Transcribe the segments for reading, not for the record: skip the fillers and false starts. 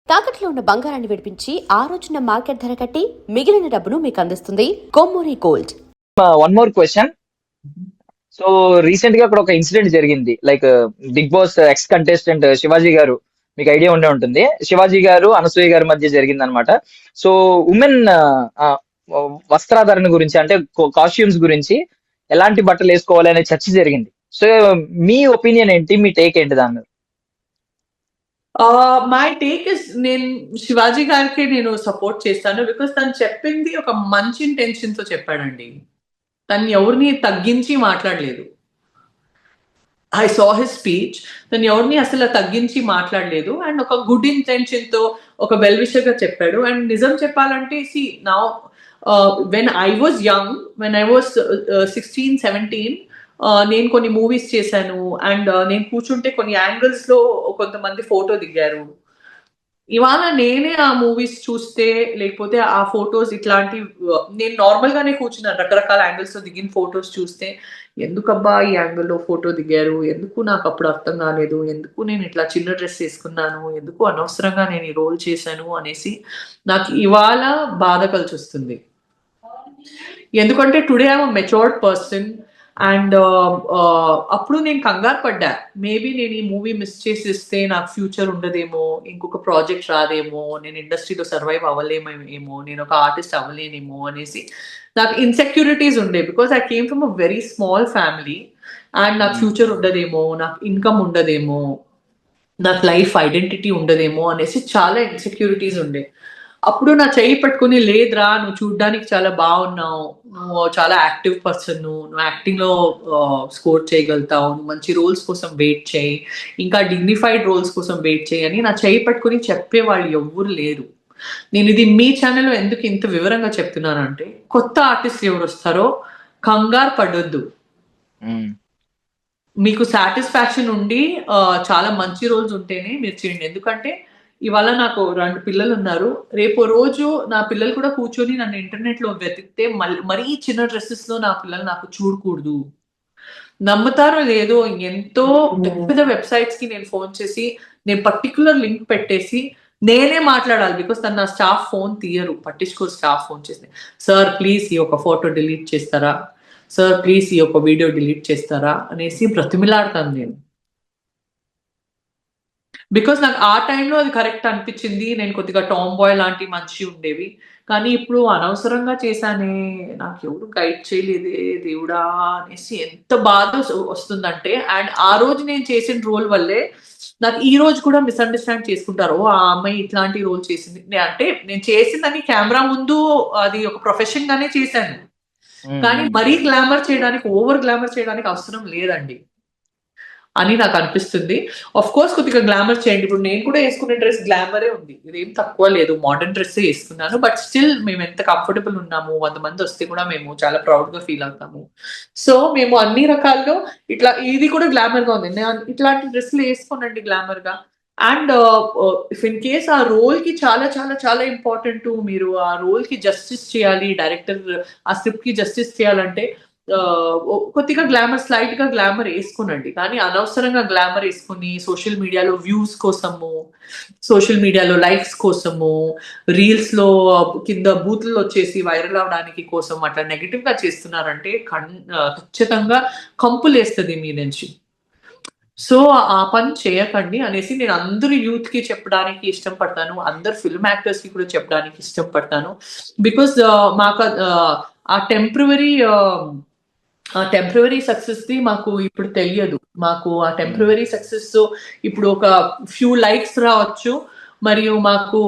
తాకట్లో ఉన్న బంగారాన్ని విడిపించి ఆ రోజున మార్కెట్ ధర కట్టి మిగిలిన డబ్బును మీకు అందిస్తుంది Kommuri gold. One more question. So recent గా అక్కడ ఒక ఇన్సిడెంట్ జరిగింది. Like big boss ex contestant Shivaji గారు, మీకు ఐడియా ఉండే ఉంటుంది, శివాజీ గారు అనసూయ గారి మధ్య జరిగింది అనమాట. సో ఉమెన్ వస్త్రాధరణ గురించి, అంటే కాస్ట్యూమ్స్ గురించి, ఎలాంటి బట్టలు వేసుకోవాలి అనే చర్చ జరిగింది. సో మీ ఒపీనియన్ ఏంటి, మీ టేక్ ఏంటి దాని మీద? మై టేక్ ఇస్, నేను శివాజీ గారికి నేను సపోర్ట్ చేస్తాను. బికాస్ తను చెప్పింది ఒక మంచి ఇంటెన్షన్ తో చెప్పాడండి. తను ఎవరిని తగ్గించి మాట్లాడలేదు. I saw his speech. తను ఎవరిని అసలు తగ్గించి మాట్లాడలేదు అండ్ ఒక గుడ్ ఇంటెన్షన్ తో ఒక వెల్ విషర్ గా చెప్పాడు. అండ్ నిజం చెప్పాలంటే now when I was young, when I was 16-17, నేను కొన్ని మూవీస్ చేశాను అండ్ నేను కూర్చుంటే కొన్ని యాంగిల్స్ లో కొంతమంది ఫోటో దిగారు. ఇవాళ నేనే ఆ మూవీస్ చూస్తే, లేకపోతే ఆ ఫొటోస్ ఇట్లాంటి, నేను నార్మల్ గానే కూర్చున్నాను, రకరకాల యాంగిల్స్ లో దిగిన ఫొటోస్ చూస్తే ఎందుకబ్బా ఈ యాంగిల్లో ఫోటో దిగారు, ఎందుకు నాకు అప్పుడు అర్థం కాలేదు, ఎందుకు నేను ఇట్లా చిన్న డ్రెస్ వేసుకున్నాను, ఎందుకు అనవసరంగా నేను ఈ రోల్ చేశాను అనేసి నాకు ఇవాళ బాధ కలిసి వస్తుంది. ఎందుకంటే today I'm a matured person and అప్పుడు నేను కంగారు పడ్డా. మేబీ నేను ఈ మూవీ మిస్ చేసిస్తే నాకు ఫ్యూచర్ ఉండదేమో, ఇంకొక ప్రాజెక్ట్ రాదేమో, నేను ఇండస్ట్రీలో సర్వైవ్ అవ్వలేమేమో, నేను ఒక ఆర్టిస్ట్ అవ్వలేనేమో అనేసి నాకు ఇన్సెక్యూరిటీస్ ఉండే. Because I came from a very small family and నాకు ఫ్యూచర్ ఉండదేమో, నాకు ఇన్కమ్ ఉండదేమో, నాకు లైఫ్ ఐడెంటిటీ ఉండదేమో అనేసి చాలా ఇన్సెక్యూరిటీస్ ఉండే. అప్పుడు నా చెయ్యి పట్టుకుని, లేదురా నువ్వు చూడ్డానికి చాలా బాగున్నావు, నువ్వు చాలా యాక్టివ్ పర్సన్, నువ్వు యాక్టింగ్ లో స్కోర్ చేయగలుగుతావు, నువ్వు మంచి రోల్స్ కోసం వెయిట్ చేయి, ఇంకా డిగ్నిఫైడ్ రోల్స్ కోసం వెయిట్ చేయి అని నా చెయ్యి పట్టుకుని చెప్పేవాళ్ళు ఎవ్వరు లేరు. నేను ఇది మీ ఛానల్లో ఎందుకు ఇంత వివరంగా చెప్తున్నానంటే, కొత్త ఆర్టిస్ట్ ఎవరు వస్తారో కంగారు పడొద్దు. మీకు సాటిస్ఫాక్షన్ ఉండి చాలా మంచి రోల్స్ ఉంటేనే మీరు చేయండి. ఎందుకంటే ఇవాళ నాకు 2 పిల్లలు ఉన్నారు. రేపు రోజు నా పిల్లలు కూడా కూర్చొని నన్ను ఇంటర్నెట్ లో వెతికితే మరీ చిన్న డ్రెస్సెస్ లో నా పిల్లలు నాకు చూడకూడదు. నమ్ముతారో లేదో, ఎంతో పెద్ద వెబ్సైట్స్ కి నేను ఫోన్ చేసి, నేను పర్టికులర్ లింక్ పెట్టేసి నేనే మాట్లాడాలి. బికాస్ తను నా స్టాఫ్ ఫోన్ తీయరు, పట్టించుకోరు. స్టాఫ్ ఫోన్ చేసి, సార్ ప్లీజ్ ఈ ఒక ఫోటో డిలీట్ చేస్తారా, సార్ ప్లీజ్ ఈ ఒక వీడియో డిలీట్ చేస్తారా అనేసి బ్రతిమిలాడతాను నేను. బికాస్ నాకు ఆ టైంలో అది కరెక్ట్ అనిపించింది. నేను కొద్దిగా టామ్ బాయ్ లాంటి మనిషి ఉండేవి, కానీ ఇప్పుడు అనవసరంగా చేశానే, నాకు ఎవరు గైడ్ చేయలేదే దేవుడా అనేసి ఎంత బాధ వస్తుందంటే. అండ్ ఆ రోజు నేను చేసిన రోల్ వల్లే నాకు ఈ రోజు కూడా మిస్అండర్స్టాండ్ చేసుకుంటారు, ఆ అమ్మాయి ఇట్లాంటి రోల్ చేసింది అంటే. నేను చేసిందని కెమెరా ముందు అది ఒక ప్రొఫెషన్ గానే చేశాను, కానీ మరీ గ్లామర్ చేయడానికి, ఓవర్ గ్లామర్ చేయడానికి అవసరం లేదండి అని నాకు అనిపిస్తుంది. ఆఫ్ కోర్స్ కొద్దిగా గ్లామర్ చేయండి. ఇప్పుడు నేను కూడా వేసుకునే డ్రెస్ గ్లామరే ఉంది, ఇదేం తక్కువ లేదు, మోడర్న్ డ్రెస్ వేసుకున్నాను. బట్ స్టిల్ మేము ఎంత కంఫర్టబుల్ ఉన్నాము, 100 మంది వస్తే కూడా మేము చాలా ప్రౌడ్ గా ఫీల్ అవుతాము. సో మేము అన్ని రకాల్లో ఇట్లా, ఇది కూడా గ్లామర్ గా ఉంది, ఇట్లాంటి డ్రెస్సులు వేసుకోనండి గ్లామర్ గా. అండ్ ఇఫ్ ఇన్ కేస్ ఆ రోల్ కి చాలా చాలా చాలా ఇంపార్టెంట్, మీరు ఆ రోల్ కి జస్టిస్ చేయాలి, డైరెక్టర్ ఆ స్క్రిప్ట్ కి జస్టిస్ చేయాలంటే కొద్దిగా గ్లామర్, స్లైట్ గా గ్లామర్ వేసుకోనండి. కానీ అనవసరంగా గ్లామర్ వేసుకుని సోషల్ మీడియాలో వ్యూస్ కోసము, సోషల్ మీడియాలో లైక్స్ కోసము, రీల్స్ లో కింద బూతులు వచ్చేసి వైరల్ అవడానికి కోసం అట్లా నెగటివ్ గా చేస్తున్నారంటే ఖచ్చితంగా కంపులేస్తుంది మీ నుంచి. సో ఆ పని చేయకండి అనేసి నేను అందరు యూత్ కి చెప్పడానికి ఇష్టపడతాను, అందరు ఫిల్మ్ యాక్టర్స్ కి కూడా చెప్పడానికి ఇష్టపడతాను. బికాస్ మాకు ఆ టెంపరరీ సక్సెస్ ది మాకు ఇప్పుడు తెలియదు. మాకు ఆ టెంపరరీ సక్సెస్ ఇప్పుడు ఒక ఫ్యూ లైక్స్ రావచ్చు, మరియు మాకు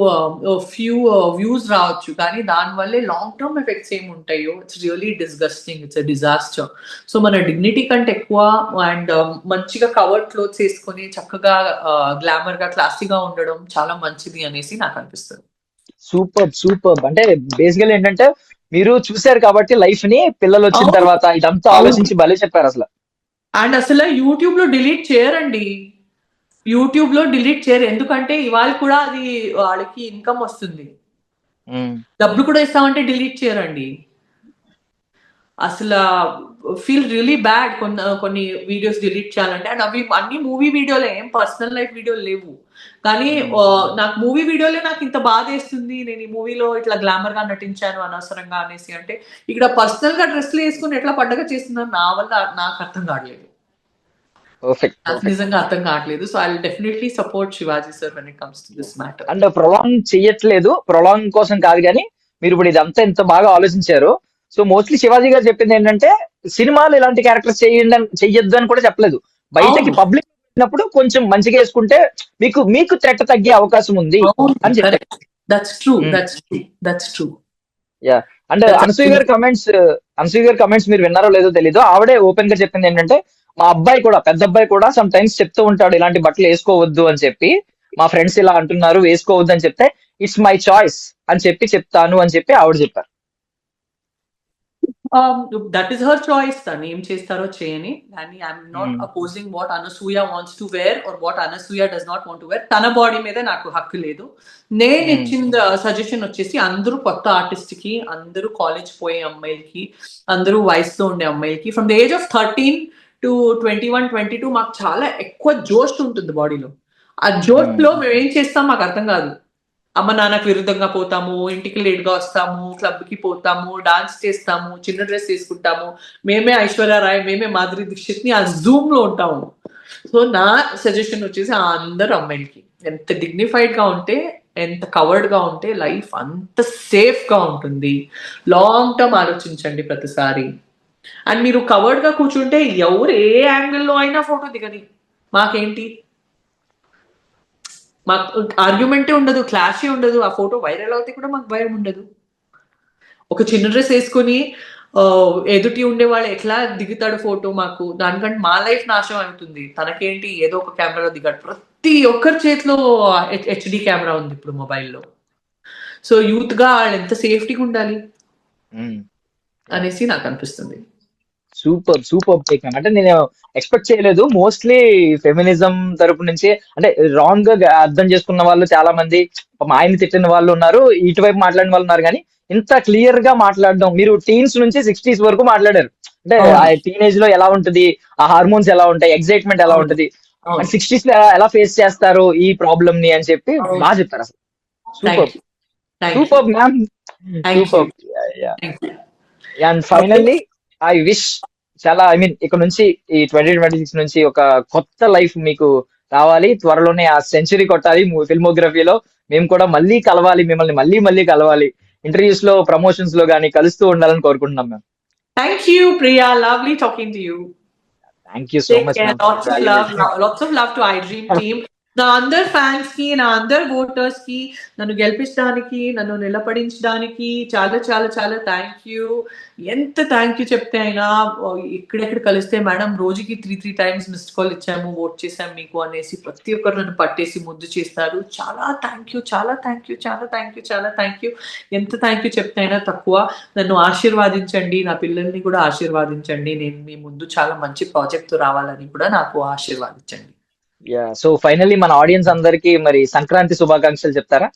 ఫ్యూ వ్యూస్ రావచ్చు, కానీ దానివల్లే లాంగ్ టర్మ్ ఎఫెక్ట్స్ ఏమి ఉంటాయో it's really disgusting, it's a disaster. So మన డిగ్నిటీ కంటే ఎక్కువ అండ్ మంచిగా కవర్డ్ క్లోత్స్ వేసుకొని చక్కగా గ్లామర్ గా క్లాసీగా ఉండడం చాలా మంచిది అనేసి నాకు అనిపిస్తుంది. Super super. అంటే బేసికల్ ఏంటంటే మీరు చూశారు కాబట్టి లైఫ్ ని, పిల్లలు వచ్చిన తర్వాత ఇదంతా ఆలోచించి భలే చెప్పారు అసలు. అండ్ అసలు యూట్యూబ్ లో డిలీట్ చేయరండి, యూట్యూబ్ లో డిలీట్ చేయరు. ఎందుకంటే ఇవాళ కూడా అది వాళ్ళకి ఇన్కమ్ వస్తుంది, డబ్బులు కూడా ఇస్తామంటే డిలీట్ చేయరండి. అసలు ఫీల్ రియలీ బ్యాడ్ కొన్ని వీడియోస్ డిలీట్ చేయాలంటే. అండ్ అవి అన్ని మూవీ వీడియోలే, ఏం పర్సనల్ లైఫ్ వీడియోలు లేవు. కానీ నాకు మూవీ వీడియోలే నాకు ఇంత బాధ వేస్తుంది, నేను ఈ మూవీలో ఇట్లా గ్లామర్ గా నటించాను అనవసరంగా అనేసి. అంటే ఇక్కడ పర్సనల్ గా డ్రెస్లు వేసుకుని ఎట్లా పండగ చేస్తున్నారు నా వల్ల నాకు అర్థం కావట్లేదు. నాకు నిజంగా అర్థం కావట్లేదు. So I will definitely support Shivaji sir when it comes to this matter. And prolong చెయ్యట్లేదు, ప్రొలాంగ్ కోసం కాదు, కానీ మీరు ఇప్పుడు ఇదంతా ఎంత బాగా ఆలోచించారు. సో మోస్ట్లీ శివాజీ గారు చెప్పింది ఏంటంటే సినిమాలు ఇలాంటి క్యారెక్టర్స్ చెయ్యొద్దు అని కూడా చెప్పలేదు. బయటకి పబ్లిక్ వచ్చినప్పుడు కొంచెం మంచిగా వేసుకుంటే మీకు థ్రెట్ తగ్గే అవకాశం ఉంది అని చెప్పారు. That's true, that's true. Yeah. And Anasuya గారి కమెంట్స్ మీరు విన్నారో లేదో తెలీదు. ఆవిడే ఓపెన్ గా చెప్పింది ఏంటంటే మా అబ్బాయి కూడా, పెద్ద అబ్బాయి కూడా సమ్ టైమ్స్ చెప్తూ ఉంటాడు ఇలాంటి బట్టలు వేసుకోవద్దు అని చెప్పి, మా ఫ్రెండ్స్ ఇలా అంటున్నారు వేసుకోవద్దు అని చెప్తే ఇట్స్ మై చాయిస్ అని చెప్తాను అని చెప్పి ఆవిడ చెప్పారు. దట్ ఈస్ హర్ చాయిస్, తను ఏం చేస్తారో చేయని. కానీ I'm not opposing what Anasuya wants to wear or what Anasuya does not want to wear. తన బాడీ మీద నాకు హక్కు లేదు. నేను ఇచ్చిన సజెషన్ వచ్చేసి అందరూ కొత్త ఆర్టిస్ట్ కి, అందరూ కాలేజ్ పోయే అమ్మాయిలకి, అందరూ వయసులో ఉండే అమ్మాయిలకి, from the age of 13 to 21, 22 మాకు చాలా ఎక్కువ జోష్ ఉంటుంది బాడీలో. ఆ జోష్ లో మేము ఏం చేస్తాం మాకు అర్థం కాదు. అమ్మ నాన్నకు విరుద్ధంగా పోతాము, ఇంటికి లేట్ గా వస్తాము, క్లబ్ కి పోతాము, డాన్స్ చేస్తాము, చిన్న డ్రెస్ వేసుకుంటాము, మేమే ఐశ్వర్యరాయ్, మేమే మాధురి దీక్షిత్ ని ఆ జూమ్ లో ఉంటాము. సో నా సజెషన్ వచ్చేసి అందరు అమ్మాయిలకి ఎంత డిగ్నిఫైడ్ గా ఉంటే, ఎంత కవర్డ్ గా ఉంటే లైఫ్ అంత సేఫ్ గా ఉంటుంది. లాంగ్ టర్మ్ ఆలోచించండి ప్రతిసారి. అండ్ మీరు కవర్డ్ గా కూర్చుంటే ఎవరు ఏ యాంగిల్లో అయినా ఫోటో దిగని, మాకేంటి, మాకు ఆర్గ్యుమెంటే ఉండదు, క్లాషే ఉండదు. ఆ ఫోటో వైరల్ అవుతే కూడా మాకు భయం ఉండదు. ఒక చిన్న డ్రెస్ వేసుకుని ఎదుటి ఉండేవాళ్ళు ఎట్లా దిగుతాడు ఫోటో, మాకు దానికంటే మా లైఫ్ నాశనం అవుతుంది. తనకేంటి ఏదో ఒక కెమెరాలో దిగాడు. ప్రతి ఒక్కరి చేతిలో హెచ్డి కెమెరా ఉంది ఇప్పుడు మొబైల్లో. సో యూత్ గా వాళ్ళు ఎంత సేఫ్టీగా ఉండాలి అనేసి నాకు అనిపిస్తుంది. Super take. అంటే నేను ఎక్స్పెక్ట్ చేయలేదు. మోస్ట్లీ ఫెమినిజం తరపు నుంచి అంటే రాంగ్ గా అర్థం చేసుకున్న వాళ్ళు చాలా మంది, ఆయన తిట్టిన వాళ్ళు ఉన్నారు, ఇటువైపు మాట్లాడిన వాళ్ళు ఉన్నారు. కానీ ఇంత క్లియర్ గా మాట్లాడడం, మీరు టీన్స్ నుంచి 60s వరకు మాట్లాడారు. అంటే ఆ టీనేజ్ లో ఎలా ఉంటది, ఆ హార్మోన్స్ ఎలా ఉంటాయి, ఎగ్జైట్మెంట్ ఎలా ఉంటది, 60s లో ఎలా ఫేస్ చేస్తారు ఈ ప్రాబ్లమ్ ని అని చెప్పి బాగా చెప్పారు. అసలు super ma'am, super. And finally I wish ఇక్కడ నుంచి ఈ 2026 నుంచి ఒక కొత్త లైఫ్ మీకు రావాలి. త్వరలోనే ఆ సెంచరీ కొట్టాలి ఫిల్మోగ్రఫీలో. మేము కూడా మళ్ళీ కలవాలి, మిమ్మల్ని మళ్ళీ కలవాలి, ఇంటర్వ్యూస్ లో, ప్రమోషన్స్ లో గానీ కలుస్తూ ఉండాలని కోరుకుంటున్నాం ma'am. Thank you Priya, lovely talking to you. Thank you so much. Lots of love to iDream team. నా అందరు ఫ్యాన్స్ కి, నా అందరు ఓటర్స్ కి, నన్ను గెలిపించడానికి, నన్ను నిలబడించడానికి చాలా చాలా చాలా థ్యాంక్ యూ. ఎంత థ్యాంక్ యూ చెప్తే అయినా, ఎక్కడెక్కడ కలిస్తే మేడం రోజుకి 3 times మిస్డ్ కాల్ ఇచ్చాము, ఓట్ చేసాము మీకు అనేసి ప్రతి ఒక్కరు నన్ను పట్టేసి ముద్దు చేస్తారు. చాలా థ్యాంక్ యూ, చాలా థ్యాంక్ యూ, చాలా థ్యాంక్ యూ, చాలా థ్యాంక్ యూ. ఎంత థ్యాంక్ యూ చెప్తే అయినా తక్కువ. నన్ను ఆశీర్వాదించండి, నా పిల్లల్ని కూడా ఆశీర్వాదించండి. నేను మీ ముందు చాలా మంచి ప్రాజెక్ట్ రావాలని కూడా నాకు ఆశీర్వాదించండి. సో ఫైనల్లీ మన ఆడియన్స్ అందరికి మరి సంక్రాంతి శుభాకాంక్షలు చెప్తారా,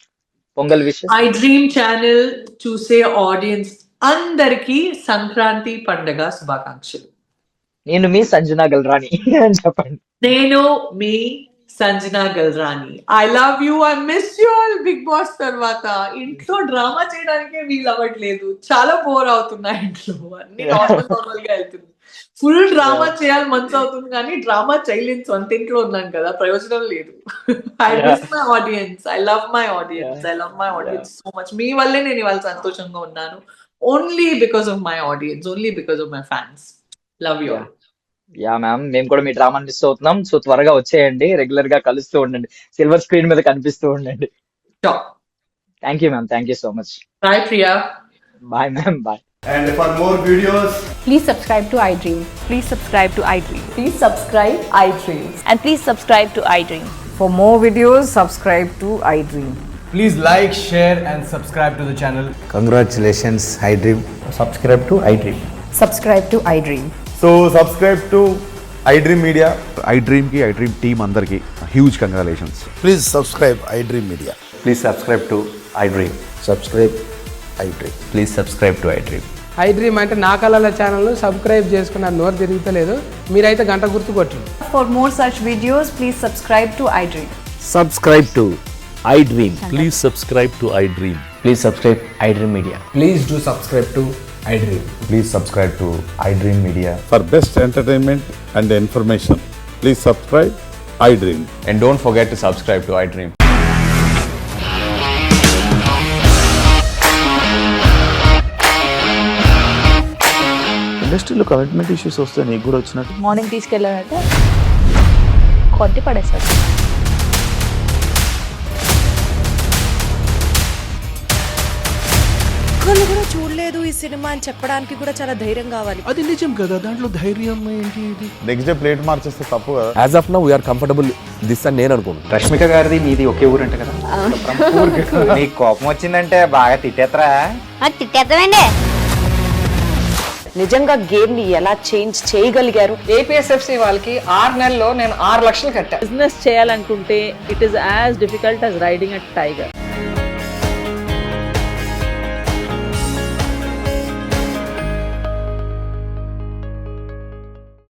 పొంగల్ విషయం? iDream ఛానల్ చూసే ఆడియన్స్ అందరికి సంక్రాంతి పండుగ శుభాకాంక్షలు. నేను మీ సంజనా గల్రాని అని చెప్పండి. నేను మీ Sanjana Galrani. I love you, I miss you all. Bigg Boss తర్వాత ఇంట్లో డ్రామా చేయడానికే వీలు అవ్వట్లేదు, చాలా బోర్ అవుతున్నా ఇంట్లో, అన్ని నార్మల్ గా వెళ్తుంది. ఫుల్ డ్రామా చేయాలి మనసు అవుతుంది, కానీ డ్రామా చేయలేని సొంత ఇంట్లో ఉన్నాను కదా, ప్రయోజనం లేదు. I miss my audience, I love my audience, I love my audience so much. మీ వల్లే నేను ఇవాళ సంతోషంగా ఉన్నాను. Only because of my audience, only because of my fans. Love you. Yeah ma'am, మేము కూడా మీ డ్రామా మిస్ అవుతున్నాం. సో త్వరగా వచ్చేయండి, రెగ్యులర్ గా కలుస్తూ ఉండండి, సిల్వర్ స్క్రీన్ మీద కనిపిస్తూ ఉండండి. Thank you ma'am, thank you so much. Bye Priya. Bye ma'am, bye. And for more videos, please subscribe to iDream. Please subscribe to iDream. Please subscribe iDream. And please subscribe to iDream. For more videos, subscribe to iDream. please like, share and subscribe to the channel. Congratulations, iDream. Subscribe to iDream. Subscribe to iDream. So subscribe to iDream Media. iDream ki iDream team andarki huge congratulations. Please subscribe iDream Media. Please subscribe to iDream. Subscribe iDream. Please subscribe to iDream. I dream అంటే నా కళల channel subscribe చేసుకున్న నోరు తిరుగుతలేదు, మీరైతే గంట గుర్తు కొట్టండి. For more such videos, please subscribe to iDream. Subscribe to iDream. Please subscribe to iDream. Please subscribe iDream Media. Please do subscribe to iDream. Please subscribe to iDream Media. For best entertainment and information, please subscribe iDream. And don't forget to subscribe to iDream. ఇండస్ట్రీలో commitment issues వస్తే నీకు కూడా వచ్చినట్టు morning తీసుకెళ్ళాలంటే కొట్టి పడేస్తారు. ఒక్కళ్ళు కూడా చూడలేదు ఈ సినిమా అని చెప్పడానికి కూడా చాలా ధైర్యం కావాలి. అది నిజం కదా, దాంట్లో ధైర్యం ఏంటి? ఇది నెక్స్ట్ డే ప్లేట్ మార్చేస్తే తప్పు కదా. As of now we are comfortable this అని నేను అనుకుంటున్నాను. రష్మిక గారిది మీది ఒకే ఊరు అంట కదా? నీకు కోపం వచ్చిందంటే బాగా తిట్టేత్తరా? తిట్టేద్దామండి. నిజంగా గేమ్ ని ఎలా చేంజ్ చేయగలిగారు? ఏపీఎస్ఎఫ్సి వాళ్ళకి 6 నెలల్లో నేను 6 లక్షలు కట్టా. బిజినెస్ చేయాలనుకుంటే it is as difficult as riding a tiger.